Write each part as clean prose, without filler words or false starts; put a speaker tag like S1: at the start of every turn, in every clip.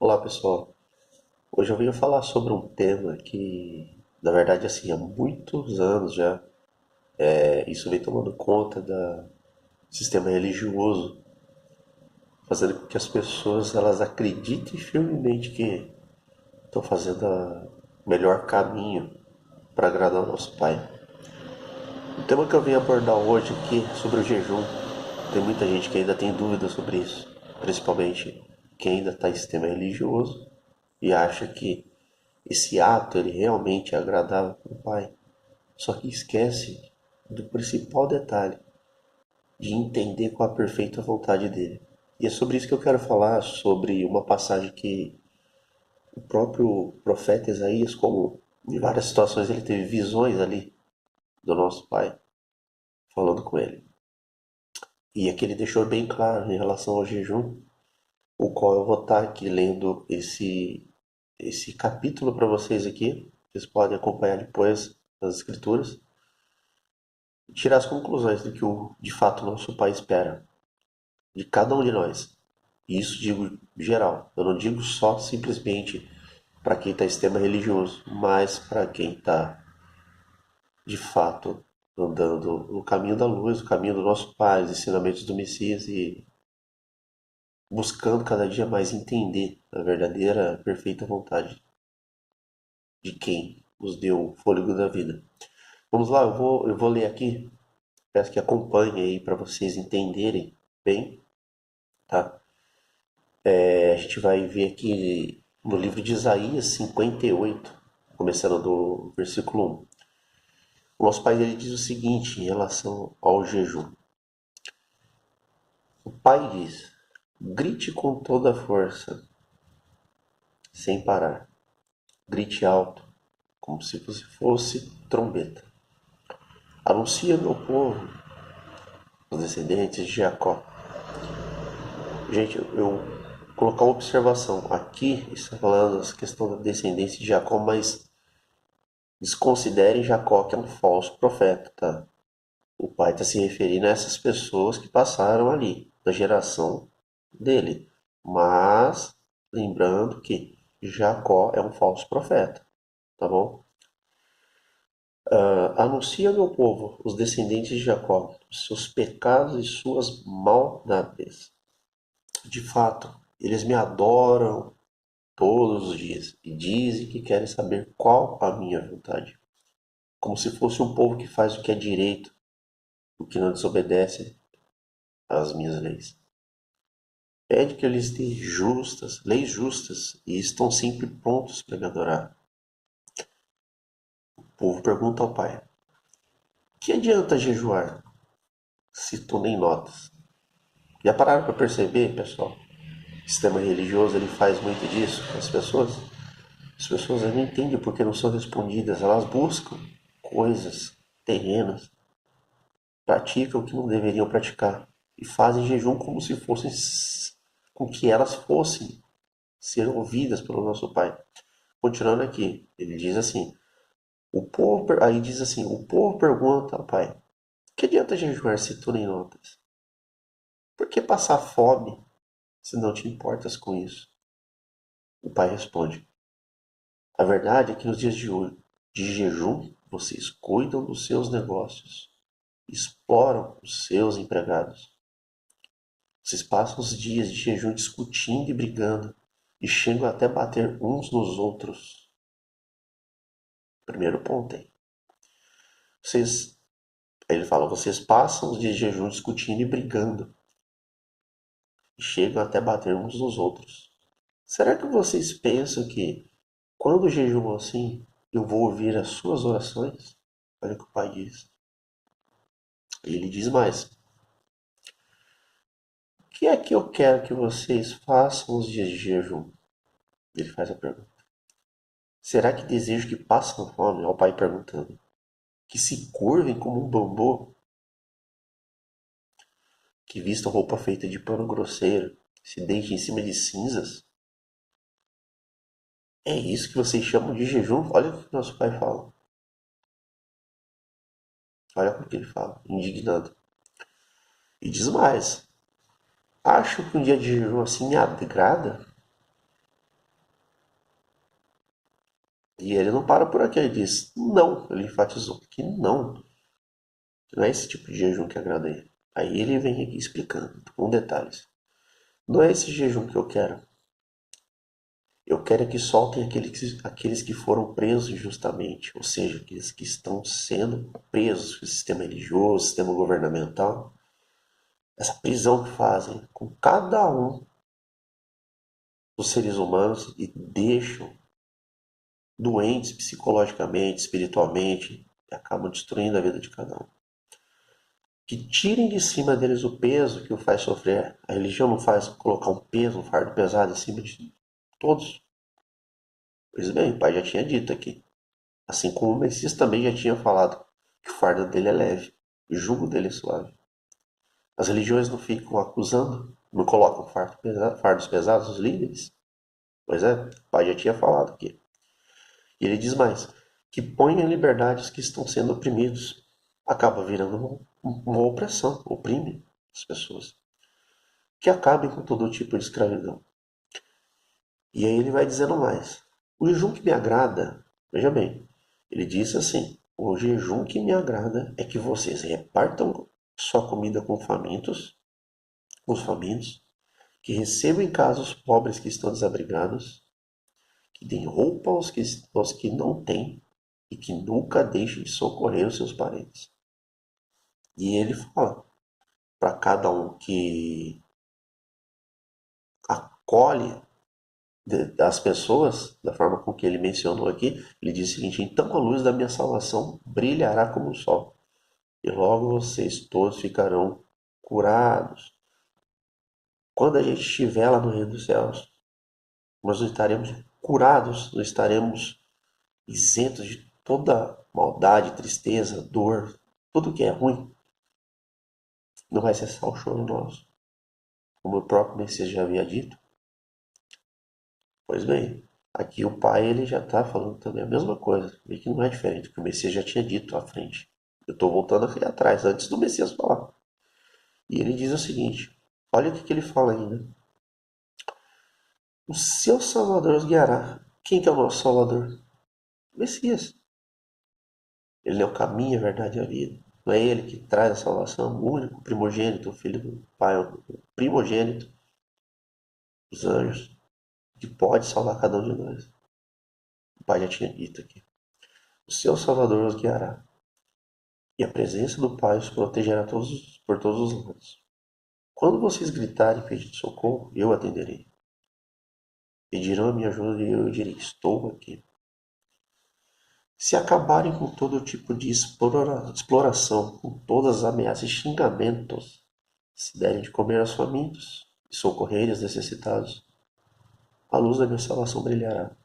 S1: Olá pessoal, hoje eu venho falar sobre um tema que, na verdade, assim, há muitos anos já, isso vem tomando conta do sistema religioso, fazendo com que as pessoas elas acreditem firmemente que estão fazendo o melhor caminho para agradar o nosso Pai. O tema que eu venho abordar hoje aqui é sobre o jejum. Tem muita gente que ainda tem dúvidas sobre isso, principalmente quem ainda está em sistema religioso e acha que esse ato ele realmente é agradável para o Pai. Só que esquece do principal detalhe, de entender qual a perfeita vontade dele. E é sobre isso que eu quero falar, sobre uma passagem que o próprio profeta Isaías, como em várias situações ele teve visões ali do nosso Pai, falando com ele. E aqui ele deixou bem claro em relação ao jejum, o qual eu vou estar aqui lendo esse capítulo para vocês aqui. Vocês podem acompanhar depois nas escrituras e tirar as conclusões do que de fato o nosso Pai espera de cada um de nós. E isso digo geral. Eu não digo só simplesmente para quem está em sistema religioso, mas para quem está de fato andando no caminho da luz, o caminho do nosso Pai, os ensinamentos do Messias e buscando cada dia mais entender a verdadeira, perfeita vontade de quem nos deu o fôlego da vida. Vamos lá, eu vou ler aqui, peço que acompanhem aí para vocês entenderem bem, tá? A gente vai ver aqui no livro de Isaías 58, começando do versículo 1. O nosso pai ele diz o seguinte em relação ao jejum. O pai diz: grite com toda a força, sem parar. Grite alto, como se você fosse trombeta. Anuncia meu povo, os descendentes de Jacó. Gente, eu vou colocar uma observação. Aqui está falando essa questão da descendência de Jacó, mas desconsiderem Jacó que é um falso profeta, tá? O pai está se referindo a essas pessoas que passaram ali, da geração dele. Mas, lembrando que Jacó é um falso profeta, tá bom? Anuncia ao meu povo, os descendentes de Jacó, os seus pecados e suas maldades. De fato, eles me adoram todos os dias e dizem que querem saber qual a minha vontade. Como se fosse um povo que faz o que é direito, o que não desobedece às minhas leis. Pede que eu lhes dê leis justas, e estão sempre prontos para me adorar. O povo pergunta ao pai: que adianta jejuar se tu nem notas? Já pararam para perceber, pessoal? O sistema religioso ele faz muito disso com as pessoas. As pessoas não entendem porque não são respondidas. Elas buscam coisas terrenas, praticam o que não deveriam praticar e fazem jejum como se fossem com que elas fossem ser ouvidas pelo nosso Pai. Continuando aqui, ele diz assim: aí diz assim: o povo pergunta ao pai: que adianta jejuar se tu nem notas? Por que passar fome se não te importas com isso? O pai responde: a verdade é que nos dias de hoje, de jejum, vocês cuidam dos seus negócios, exploram os seus empregados. Vocês passam os dias de jejum discutindo e brigando, e chegam até bater uns nos outros. Primeiro ponto aí. Vocês, aí ele fala, vocês passam os dias de jejum discutindo e brigando, e chegam até bater uns nos outros. Será que vocês pensam que, quando jejuam assim, eu vou ouvir as suas orações? Olha o que o pai diz. Ele diz mais: o que é que eu quero que vocês façam os dias de jejum? Ele faz a pergunta. Será que desejo que passem fome? Olha o pai perguntando. Que se curvem como um bambu? Que vistam roupa feita de pano grosseiro? Se deitem em cima de cinzas? É isso que vocês chamam de jejum? Olha o que nosso pai fala. Olha o que ele fala, indignado. E diz mais: acho que um dia de jejum assim me agrada? E ele não para por aqui, ele diz não, ele enfatizou que não é esse tipo de jejum que agrada a ele. Aí ele vem aqui explicando, com detalhes. Não é esse jejum que eu quero. Eu quero é que soltem aqueles que foram presos injustamente, ou seja, aqueles que estão sendo presos pelo sistema religioso, sistema governamental. Essa prisão que fazem com cada um dos seres humanos e deixam doentes psicologicamente, espiritualmente, e acabam destruindo a vida de cada um. Que tirem de cima deles o peso que o faz sofrer. A religião não faz colocar um peso, um fardo pesado em cima de todos. Pois bem, o pai já tinha dito aqui. Assim como o Messias também já tinha falado que o fardo dele é leve, o jugo dele é suave. As religiões não ficam acusando, não colocam fardos pesados nos líderes. Pois é, o pai já tinha falado aqui. E ele diz mais, que põem em liberdade os que estão sendo oprimidos. Acaba virando uma opressão, oprime as pessoas. Que acabem com todo tipo de escravidão. E aí ele vai dizendo mais. O jejum que me agrada, veja bem, ele diz assim, o jejum que me agrada é que vocês repartam sua comida com os famintos, que recebam em casa os pobres que estão desabrigados, que deem roupa aos que não têm e que nunca deixem de socorrer os seus parentes. E ele fala para cada um que acolhe as pessoas, da forma com que ele mencionou aqui, ele diz o seguinte: então a luz da minha salvação brilhará como o sol, e logo vocês todos ficarão curados. Quando a gente estiver lá no reino dos céus, nós não estaremos curados, não estaremos isentos de toda maldade, tristeza, dor, tudo que é ruim. Não vai cessar o choro nosso, como o próprio Messias já havia dito. Pois bem, aqui o pai ele já está falando também a mesma coisa, e que não é diferente, porque o Messias já tinha dito à frente. Eu estou voltando aqui atrás, antes do Messias falar. E ele diz o seguinte, olha o que ele fala ainda. O seu Salvador os guiará. Quem que é o nosso Salvador? O Messias. Ele é o caminho, a verdade e a vida. Não é ele que traz a salvação, o único primogênito, o filho do Pai, o primogênito dos anjos, que pode salvar cada um de nós. O Pai já tinha dito aqui. O seu Salvador os guiará. E a presença do Pai os protegerá por todos os lados. Quando vocês gritarem e pedirem socorro, eu atenderei. Pedirão a minha ajuda e eu direi, estou aqui. Se acabarem com todo tipo de exploração, com todas as ameaças e xingamentos, se derem de comer aos famintos e socorrerem os necessitados, a luz da minha salvação brilhará,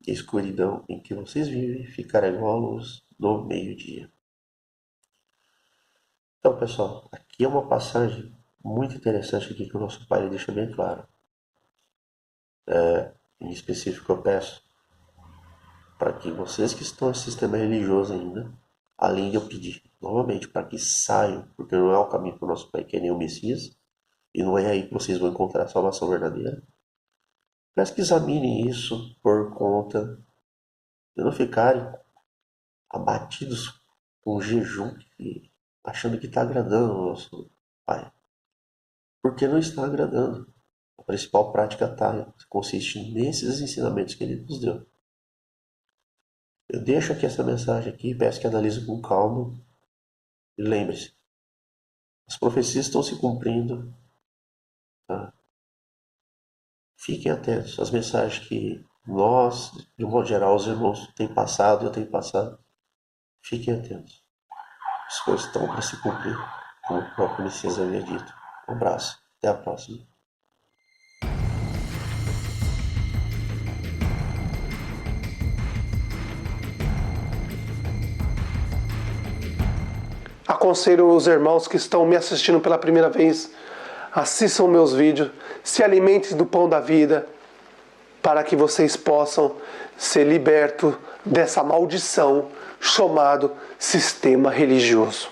S1: e a escuridão em que vocês vivem ficará igual à luz do meio-dia. Então, pessoal, aqui é uma passagem muito interessante aqui que o nosso pai deixa bem claro. Em específico, eu peço para que vocês que estão no sistema religioso ainda, além de eu pedir novamente para que saiam, porque não é o caminho para o nosso pai, que é nem o Messias, e não é aí que vocês vão encontrar a salvação verdadeira. Peço que examinem isso por conta de não ficarem abatidos com o jejum, achando que está agradando o nosso pai. Porque não está agradando. A principal prática consiste nesses ensinamentos que ele nos deu. Eu deixo aqui essa mensagem aqui, peço que analise com calma e lembre-se, as profecias estão se cumprindo, tá? Fiquem atentos às mensagens que nós, de um modo geral, os irmãos têm passado e eu tenho passado. Fiquem atentos. As coisas estão para se cumprir, como o próprio Messias havia dito. Um abraço, até a próxima.
S2: Aconselho os irmãos que estão me assistindo pela primeira vez, assistam meus vídeos, se alimentem do pão da vida, para que vocês possam ser libertos dessa maldição chamado sistema religioso.